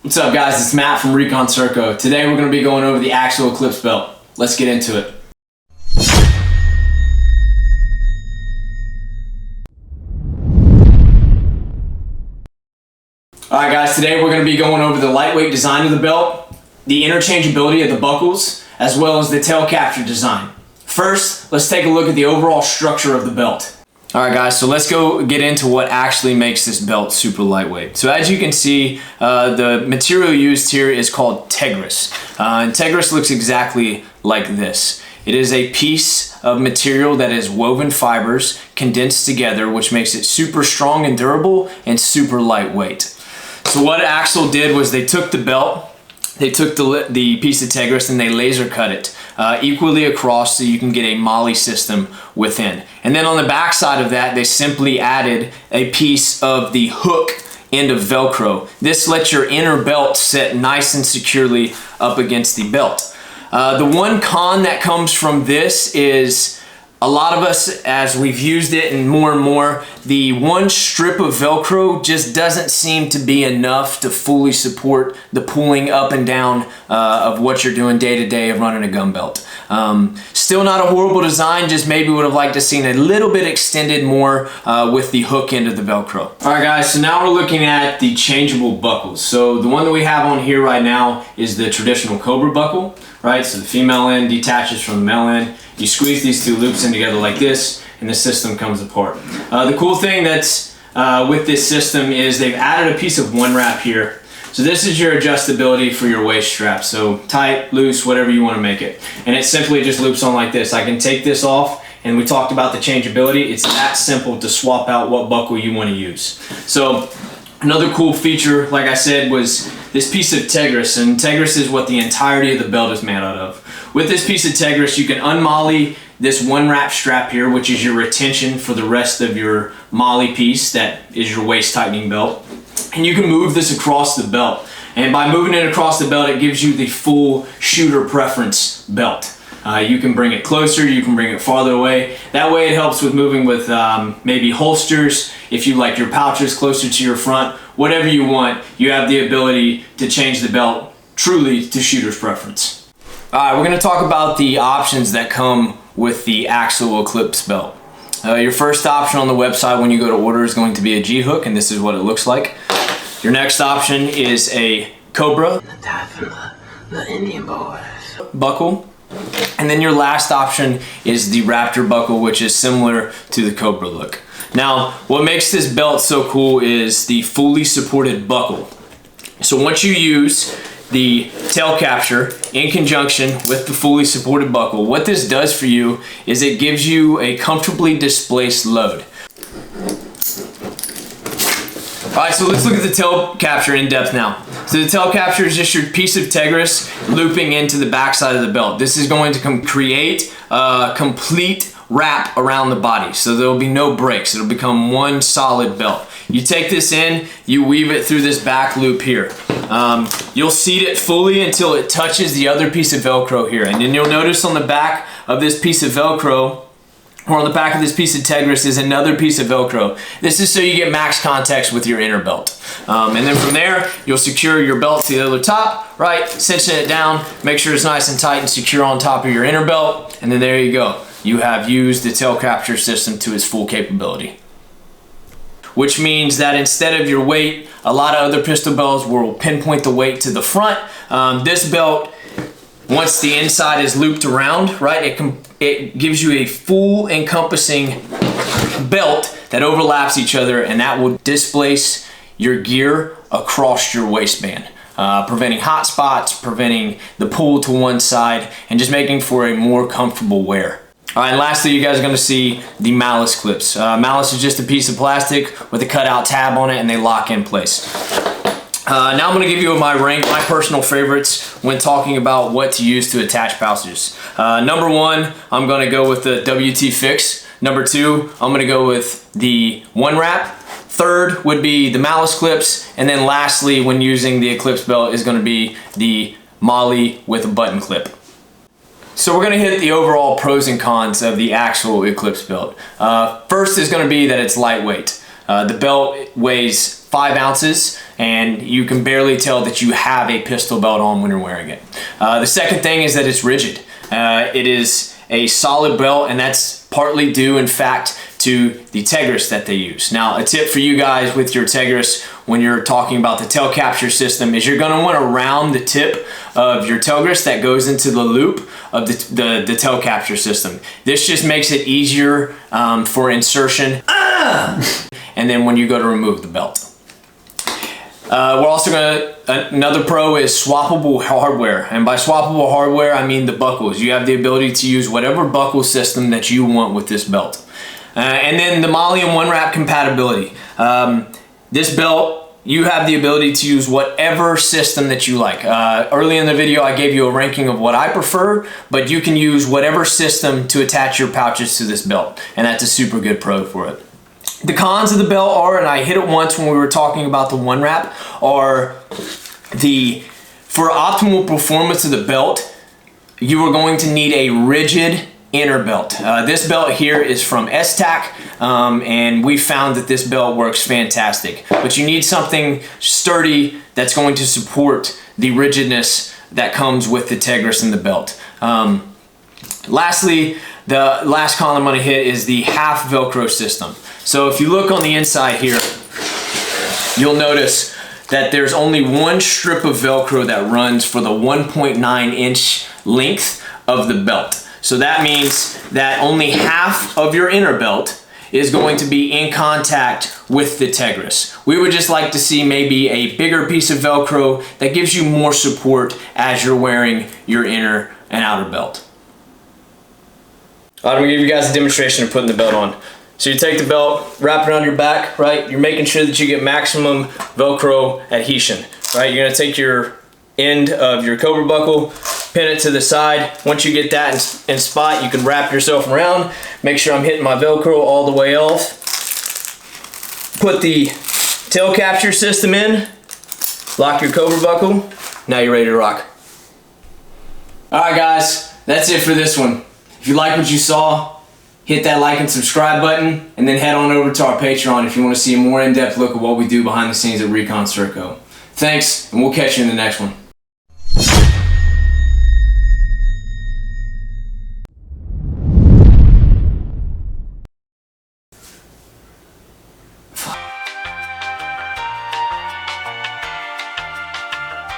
What's up guys, it's Matt from Recon Circo. Today we're going to be going over the AXL Eclipse Belt. Let's get into it. Alright guys, today we're going to be going over the lightweight design of the belt, the interchangeability of the buckles, as well as the tail capture design. First, let's take a look at the overall structure of the belt. Alright guys, so let's go get into what actually makes this belt super lightweight. So as you can see, the material used here is called T.REX. And T.REX looks exactly like this. It is a piece of material that is woven fibers condensed together, which makes it super strong and durable and super lightweight. So what AXL did was they took the belt, they took the piece of T.REX and they laser cut it equally across so you can get a MOLLE system within. And then on the back side of that, they simply added a piece of the hook end of Velcro. This lets your inner belt sit nice and securely up against the belt. The one con that comes from this is a lot of us, as we've used it and more, the one strip of Velcro just doesn't seem to be enough to fully support the pulling up and down of what you're doing day to day of running a gun belt. Still not a horrible design, just maybe would have liked to seen a little bit extended more with the hook end of the Velcro. Alright guys, so now we're looking at the changeable buckles. So the one that we have on here right now is the traditional Cobra buckle, right? So the female end detaches from the male end. You squeeze these two loops in together like this, and the system comes apart. The cool thing that's with this system is they've added a piece of one wrap here. So this is your adjustability for your waist strap. So tight, loose, whatever you want to make it. And it simply just loops on like this. I can take this off, and we talked about the changeability. It's that simple to swap out what buckle you want to use. So another cool feature, like I said, was this piece of T.REX, and T.REX is what the entirety of the belt is made out of. With this piece of T.REX, you can unMOLLE this one wrap strap here, which is your retention for the rest of your MOLLE piece, that is your waist tightening belt. And you can move this across the belt. And by moving it across the belt, it gives you the full shooter preference belt. You can bring it closer, you can bring it farther away. That way it helps with moving with maybe holsters, if you like your pouches closer to your front, whatever you want, you have the ability to change the belt truly to shooter's preference. Alright, we're going to talk about the options that come with the AXL Eclipse Belt. Your first option on the website when you go to order is going to be a G-hook, and this is what it looks like. Your next option is a Cobra the Indian boys buckle. And then your last option is the Raptor buckle, which is similar to the Cobra look. Now, what makes this belt so cool is the fully supported buckle. So once you use the tail capture in conjunction with the fully supported buckle, what this does for you is it gives you a comfortably displaced load. Alright, so let's look at the tail capture in depth now. So the tail capture is just your piece of T.REX looping into the back side of the belt. This is going to create a complete wrap around the body, so there will be no breaks. It'll become one solid belt. You take this in, you weave it through this back loop here. You'll seat it fully until it touches the other piece of Velcro here, and then you'll notice on the back of this piece of Velcro, or on the back of this piece of T.REX, is another piece of Velcro. This is so you get max contact with your inner belt. And then from there, you'll secure your belt to the other top, right? Cinching it down, make sure it's nice and tight and secure on top of your inner belt, and then there you go. You have used the tail capture system to its full capability. Which means that instead of your weight, a lot of other pistol belts will pinpoint the weight to the front. This belt, once the inside is looped around, right, it gives you a full encompassing belt that overlaps each other, and that will displace your gear across your waistband, preventing hot spots, preventing the pull to one side, and just making for a more comfortable wear. Alright, and lastly, you guys are going to see the malice clips. Malice is just a piece of plastic with a cutout tab on it, and they lock in place. Now I'm going to give you my personal favorites when talking about what to use to attach pouches. Number one, I'm going to go with the WT Fix. Number two, I'm going to go with the one wrap. Third would be the malice clips. And then lastly, when using the Eclipse belt, is going to be the MOLLE with a button clip. So we're going to hit the overall pros and cons of the AXL Eclipse belt. First is going to be that it's lightweight. The belt weighs 5 ounces. and you can barely tell that you have a pistol belt on when you're wearing it. The second thing is that it's rigid. It is a solid belt, and that's partly due, in fact, to the T.REX that they use. Now, a tip for you guys with your T.REX when you're talking about the tail capture system is you're going to want to round the tip of your T.REX that goes into the loop of the tail capture system. This just makes it easier for insertion. And then when you go to remove the belt. We're also another pro is swappable hardware. And by swappable hardware, I mean the buckles. You have the ability to use whatever buckle system that you want with this belt. And then the MOLLE and one wrap compatibility. This belt, you have the ability to use whatever system that you like. Early in the video, I gave you a ranking of what I prefer, but you can use whatever system to attach your pouches to this belt. And that's a super good pro for it. The cons of the belt are, and I hit it once when we were talking about the one wrap, are for optimal performance of the belt, you are going to need a rigid inner belt. This belt here is from Esstac, and we found that this belt works fantastic. But you need something sturdy that's going to support the rigidness that comes with the T.REX in the belt. Lastly, the last con I'm going to hit is the half Velcro system. So if you look on the inside here, you'll notice that there's only one strip of Velcro that runs for the 1.9 inch length of the belt. So that means that only half of your inner belt is going to be in contact with the T.REX. We would just like to see maybe a bigger piece of Velcro that gives you more support as you're wearing your inner and outer belt. I'm gonna give you guys a demonstration of putting the belt on. So you take the belt, wrap it around your back, right? You're making sure that you get maximum Velcro adhesion, right? You're gonna take your end of your Cobra buckle, pin it to the side. Once you get that in spot, you can wrap yourself around. Make sure I'm hitting my Velcro all the way off. Put the tail capture system in, lock your Cobra buckle. Now you're ready to rock. All right, guys, that's it for this one. If you like what you saw, hit that like and subscribe button, and then head on over to our Patreon if you want to see a more in-depth look at what we do behind the scenes at Recon Serco. Thanks, and we'll catch you in the next one.